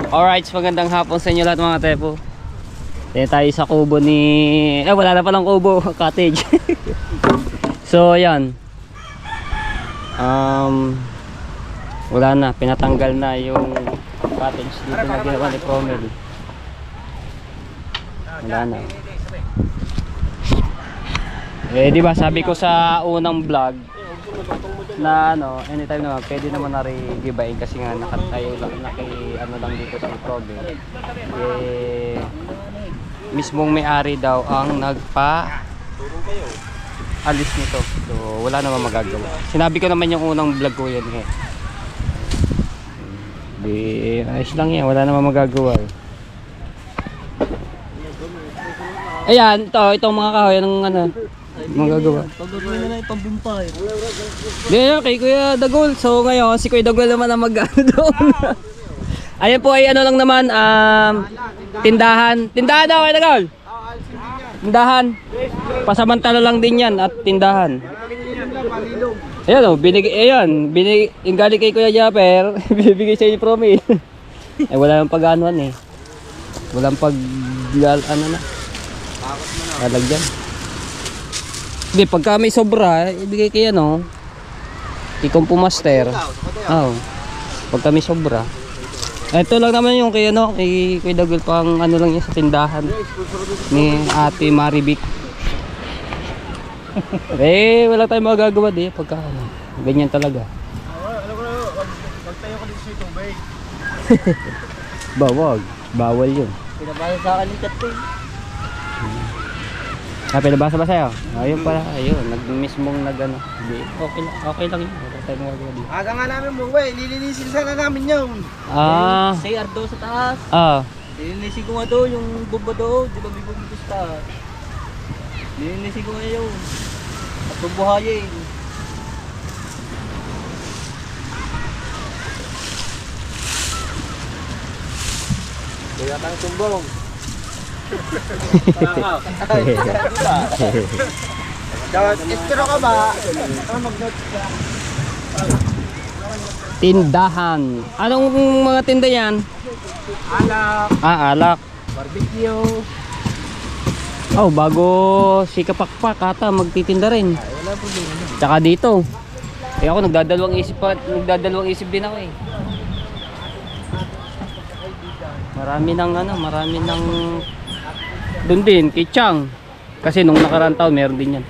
Alright, magandang hapon sa inyo lahat mga tepo. Tayo sa kubo ni... wala na palang kubo, cottage. So, ayan. Wala na, pinatanggal na yung cottage dito na ginawa ni Promel. Wala na. Di ba sabi ko sa unang vlog na anytime naman pwede naman na re-giveaway kasi nga nakatayo lang lang dito sa Promel. Mismong may-ari daw ang alis nito. So wala naman magagawa. Sinabi ko naman yung unang vlog ko yan ayos lang yan, wala naman magagawa Ayan, itong mga kahoy, anong magagawa? Pagawin na lang yung pambumpay. Kay Kuya Dagol. So ngayon, si Kuya Dagol naman ang doon. Ayan po ay lang naman, tindahan. Tindahan daw, Kuya Dagol. Tindahan. Pasamantala lang din yan at tindahan. Ayan yung galing kay Kuya Japper, bibigay sa inyo Promel. Wala nang pag-anuan Walang lalagyan. Hindi, pagka may sobra, ibigay kayo ikong pumaster. Pagka may sobra. Ito lang naman yung kay Dagol pang lang yan sa tindahan ni Ate Maribik. Wala tayong magagawa pagka ganyan talaga. Alam ko na, wag tayo ka dito sa tubig. Bawal yun. Pinabasa sa akin yung chatting. Pinabasa ba sa'yo? Ayun pala, mismong okay lang yun. Wala tayong magagawa dito. Aga nga namin mo, lilinisin sana namin yun. Say Ardo sa taas. Lilinisin ko nga doon, yung bumba doon. Di ba may bumba sa taas? Lilinisin ko nga yun. At bubuhayin. Kaya kang tumbong. Estero ka ba? Mag-notes ka. Tindahan. Anong mga tinda yan? Alak. Alak. Barbecue. Bago si Kapakpak ata magtitinda rin. Wala po din. Tsaka dito. Ako nagdadalawang isip din ako Marami ng doon din kay Chang. Kasi nung nakaraan taon meron din yan.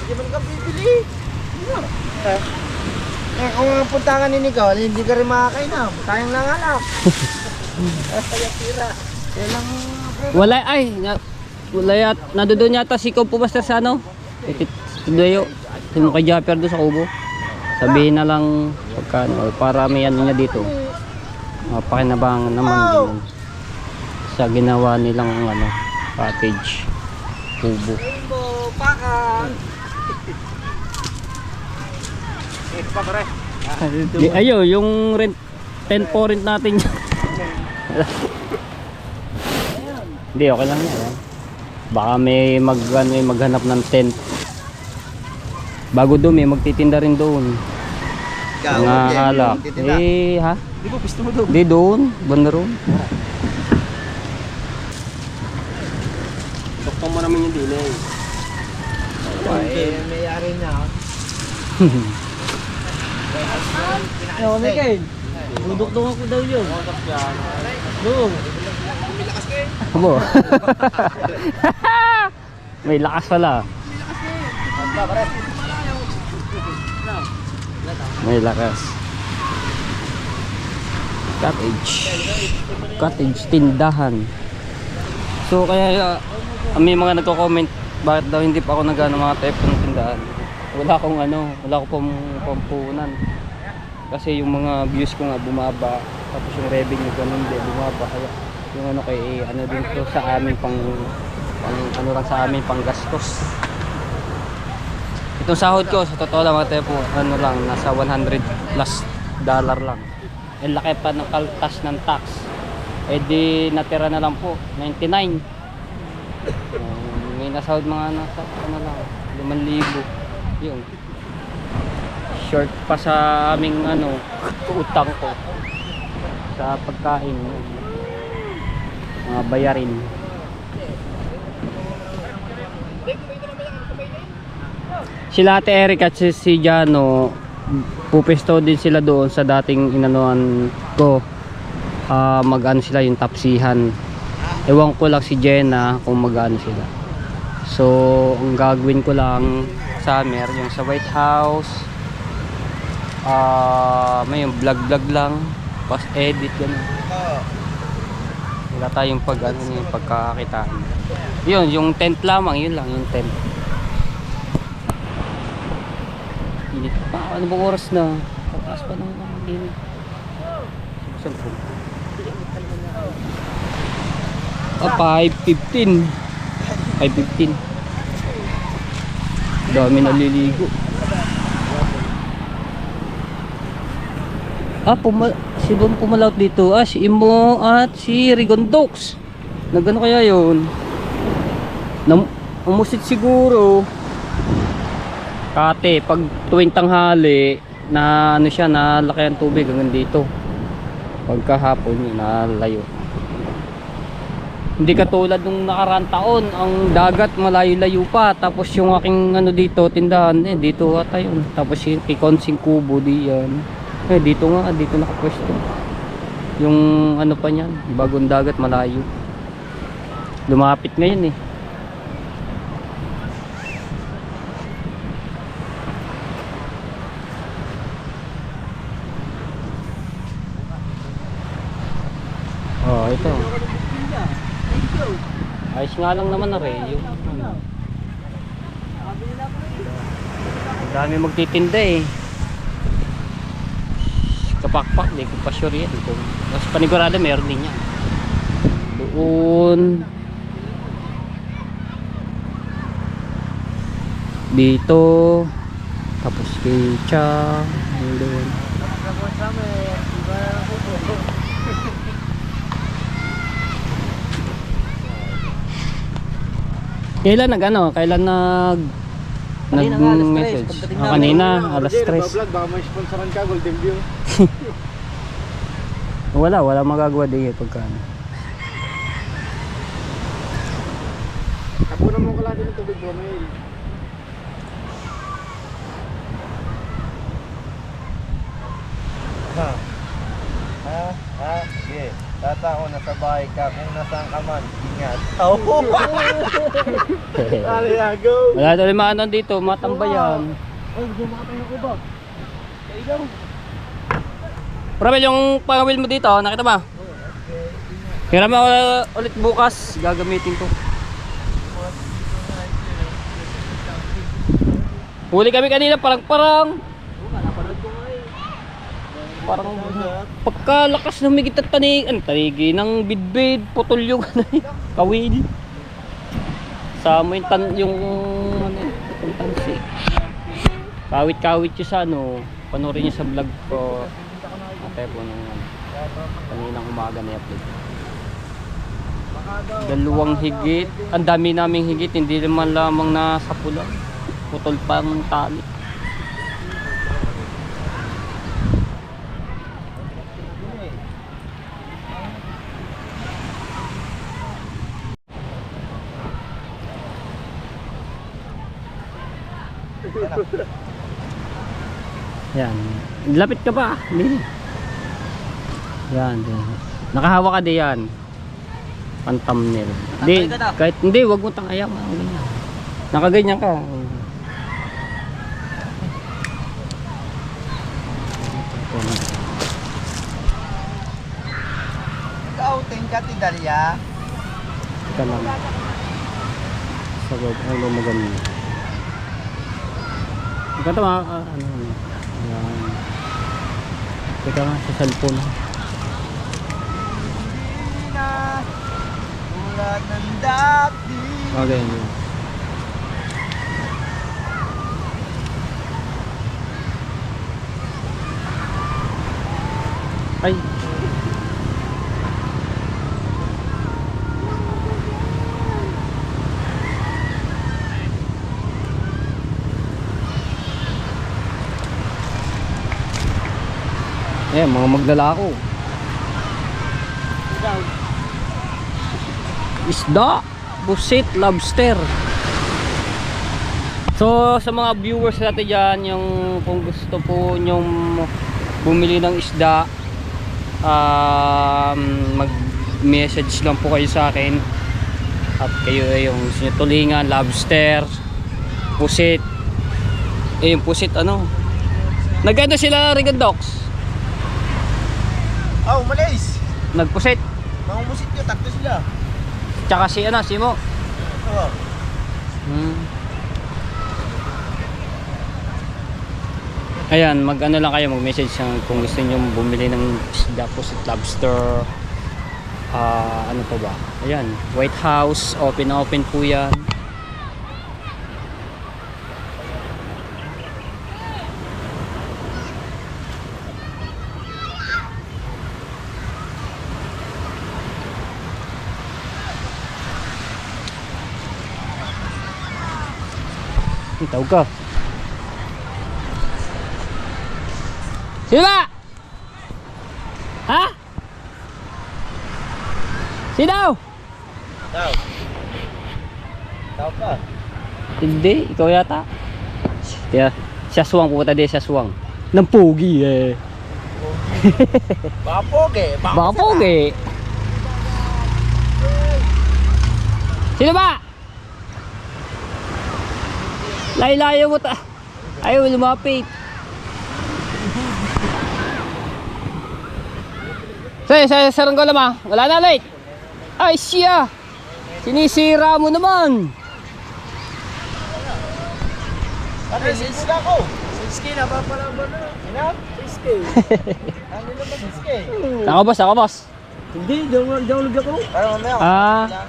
Hindi mo ka bibili. Kung puntangan ni Nicole, hindi ka rin makakainom. Tayang lang alak. Wala nandoon yata si Kompo Master sa Tudayo. Sino kay Japper doon sa kubo. Sabihin na lang pagkano para may niya dito. Mapakinabangan naman din sa ginawa nilang cottage kubo. Yung rent 10 po rent natin. Hindi, okay lang yan. Baka may maghanap ng tent. Bago doon may magtitinda rin doon. Mga alak. Ha? Di ba gusto mo doon? Di doon, banda roon. Tuktong mo naman yung delay. May-ari na. Mikael, dudukdong ako daw yun. Doon. Abo. May lakas pala. May lakas. Cottage tindahan. So kaya may mga nagko-comment bakit daw hindi pa ako nag-ano mga type ng tindahan. Wala akong pampunan. Kasi yung mga views ko nga bumaba, tapos yung revenue ganun din bumaba. Kaya yung din to sa amin pang gastos. Itong sahod ko, sa totoo lang mga tepo, ano lang, nasa $100+ lang. Eh, laki pa ng kaltas ng tax. Eh di natira na lang po, 99. May nasahod mga nasa, ano lang, 5,000. Yun. Short pa sa aming, ano, utang ko. Sa pagkain. Mga bayarin. Sila Ate Eric at si Jano, pupesto din sila doon sa dating inanuan ko. Mag-ano sila yung tapsihan. Ewan ko lang si Jenna kung mag-ano sila. So ang gagawin ko lang summer yung sa White House, may yung vlog lang, pas edit ganun. Wala tayong yung pagkakakitaan. Yun yung tent lamang, yun lang yung tent. Init pa, ano bang oras na? Pataas pa naman ang init. Cellphone. 5:15. 5:15. Dami naliligo. Si Don pumalaut dito. Si Imo at si Rigondox. Nagano kaya yun? Umusit siguro. Kate, pag tuwing tanghali na ano siya, nalaki ang tubig hanggang dito. Pagkahapon yun, nalayo. Hindi katulad nung nakaraan taon, ang dagat malayo-layo pa. Tapos yung aking ano dito, tindahan, dito ata yun. Tapos yung Kikonsing Kubo diyan. Dito nga, dito nakapwesto. Yung ano pa niyan, bagong dagat malayo. Lumapit ngayon eh. Ito. Ayos nga lang naman na rin yung dami magtitinda eh. Kapakpak, di ko pa sure yan. Mas panigurado meron din yan. Doon. Dito. Tapos kay Cha. Doon. Kailan nag-message? Kanina, alas 3. Baka may sponsoran ka, Golden View. Wala magagawa din pagka Tapunan mo kala din ng tubig, Romel. Sige. Tatao na sa bahay ka kung nasaan ka man. Ingat. Aliago. Wala tuloy maanon dito, matambayan. Ay, gumakapay ako ba? Kailang. Probel, yung pangawil mo dito, nakita ba? Hiram ako ulit bukas, gagamitin ko. Huli kami kanina, parang pagkalakas ng migit at tanigi ng bidbid, putol yung kawil. Sama yung tansi. Kawit-kawit yung sa ano, panoorin niyo sa vlog ko. Ate po nung kaninang umaga na i-upload. 2 higit, ang dami naming higit, hindi naman lamang nasa pula. Putol pa ang tali. Yan. Lapit ka ba? Hindi. Yan. Nakahawa ka di yan. Pan-thumbnail. Hindi, kahit hindi, wag mo tangayang. Nakaganyan ka. Nag-outing ka, Tidalia. Ika lang. Sa wag, ano maganda. Ika ito ano. Ayan. Teka nga sa cellphone. Tulad ng dati. Okay. Ayan, mga maglalako. Isda, busit, lobster. So sa mga viewers natin dyan, yung kung gusto po nyong bumili ng isda, mag-message lang po kayo sa akin. At kayo yung gusto nyo tulingan, lobster, pusit. Yung pusit ano, nagkano sila Rigandox? Oh, malis. Nagpusit. Mga musit nyo, tatlo sila. Tsaka si ano, si Mo. Oo. Ayan, mag-ano lang kayo, mag-message kung gusto niyo bumili ng isda, pusit, lobster. Ano pa ba? Ayan, White House, open po yan. Tawag ka. Sino ba? Ha? Sino? Tao. Tao pa. Hindi, ikaw yata. Siya suwang, pupunta din siya suwang. Ng pogi eh. Baka pogi. Baka pogi. Sino ba? Layo-layo mo ta. Ayaw lumapit. Sa saranggola ma. Wala na late. Ay siya. Sinisira mo naman. Ano, siska ko. Siski na, papalaban na. Ina? Siski. Ano naman siski? Ako boss. Hindi, daw lugya ko. Parang mamaya.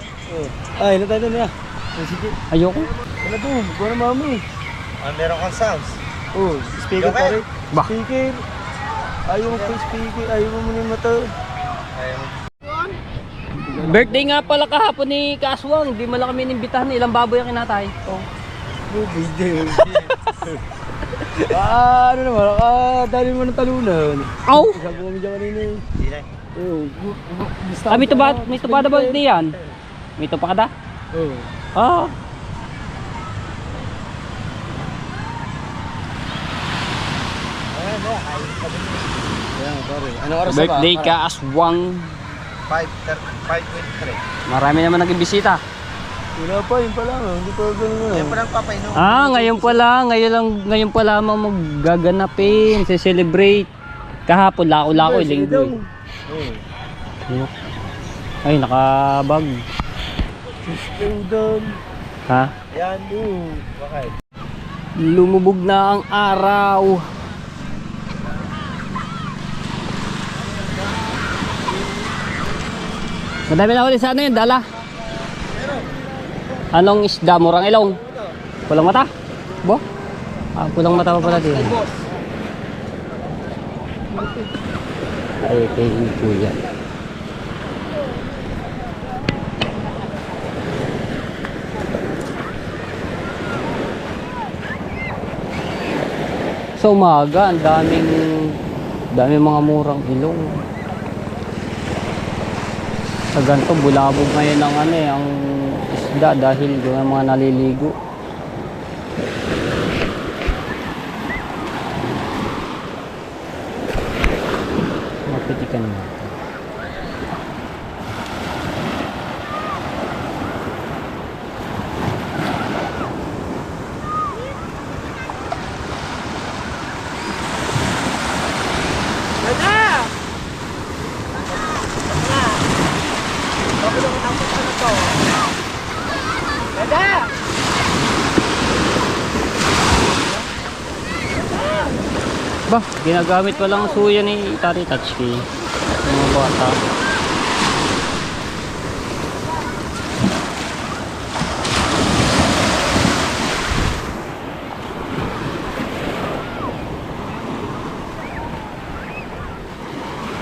Ay, ilan tayo na. Sige. Ayoko. Ano to? Buwan na mami. Meron kang sounds. Oh, speaker pa rin. Ba? Speaker. Ayaw mo po speaker. Ayaw mo muna yung mata. Birthday nga pala kahapon ni Kaswang. Di mo lang kami inimbitahan. Ilang baboy ang kinatay. Oh, birthday. Ano naman, dali mo ng talunan. Aw! Sabi kami dyan kanina eh. Hindi na. Oo. May tupada ba yan? May tupada? Oo. Ah. Ayan, pare. Anong oras na ba? Birthday ka Aswang. 5:23. Marami naman nag-imbisita. Wala pa, yun pa lang. Hindi pa gano'n. Yan pa lang papainom. Ngayon pa lamang magaganapin, celebrate. Kahapon lako-lako linggo. Oo. Ay, nakabag. Down. Ha? Yan, bakit? Lumubog na ang araw. Madami na ulit sa ano yun, dala. Anong isda? Murang ilong? Pulang mata? Bo? Pulang mata pa pala din. Ay, kay Kuya. Sa umaga, ang daming mga murang ilong. Sa ganito, bulabog ngayon ang ang isda dahil yung mga naliligo. Mapitikan natin. Ba, ginagamit pa lang suya ni Tari Tatsuki. Mga bata.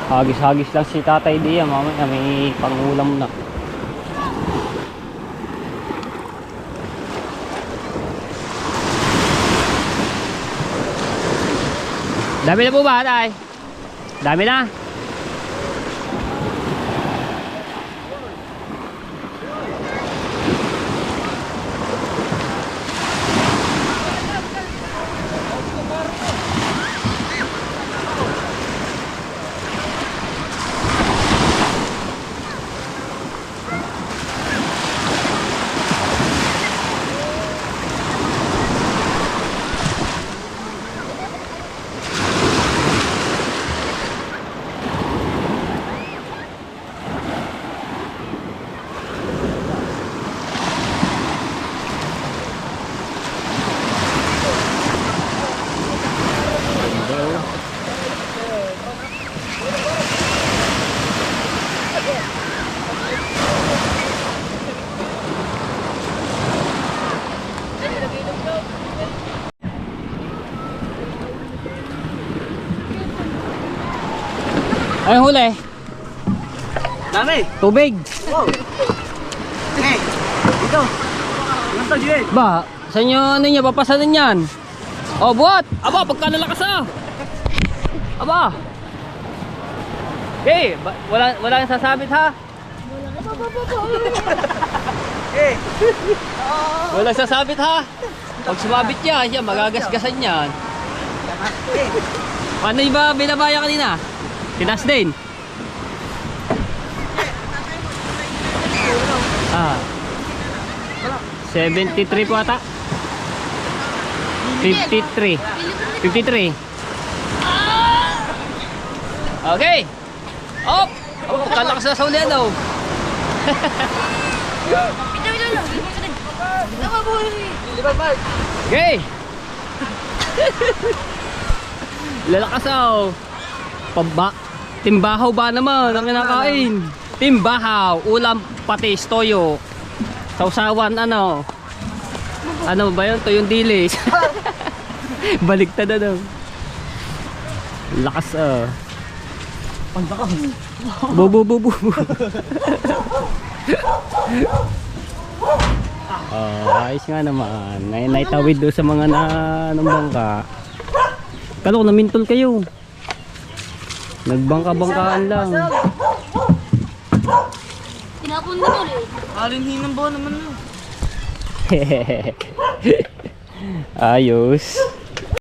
Hagis-hagis lang si Tatay Dia, mamaya may pangulam na. Dami na po ba, Tay? Dami na. Ay, huli. Dami. Tubig. Wow. Hey. Dito. Ganito, Juel. Ba, sa inyo ano niya, papasanin yan. Oh, buhat. Aba, pagka nalakas ah. Aba. Okay, wala nang sasabit ha. Hey. Wala sasabit ha. Pag sumabit niya, siya magagasgasan yan. Hey. Paano yung ba binabaya kanina? Tinas din. Ah. 73 po ata. 53. 53. Okay. Op! Oh, kalakas na sa ulian daw. Okay. Lalakas daw. Timbahaw ba naman ang kinakain? Timbahaw, ulam patis, toyo. Sausawan ano? Ano ba 'yon? Toyong dilis. Baliktad na daw. Lakas Bubu. Ayos nga naman. Naitawid doon sa mga ng bangka. Kalo namintol kayo. Nagbangka-bangkaan lang. Tinapon mo ulit. Alinhin ng buwan naman. Ayos.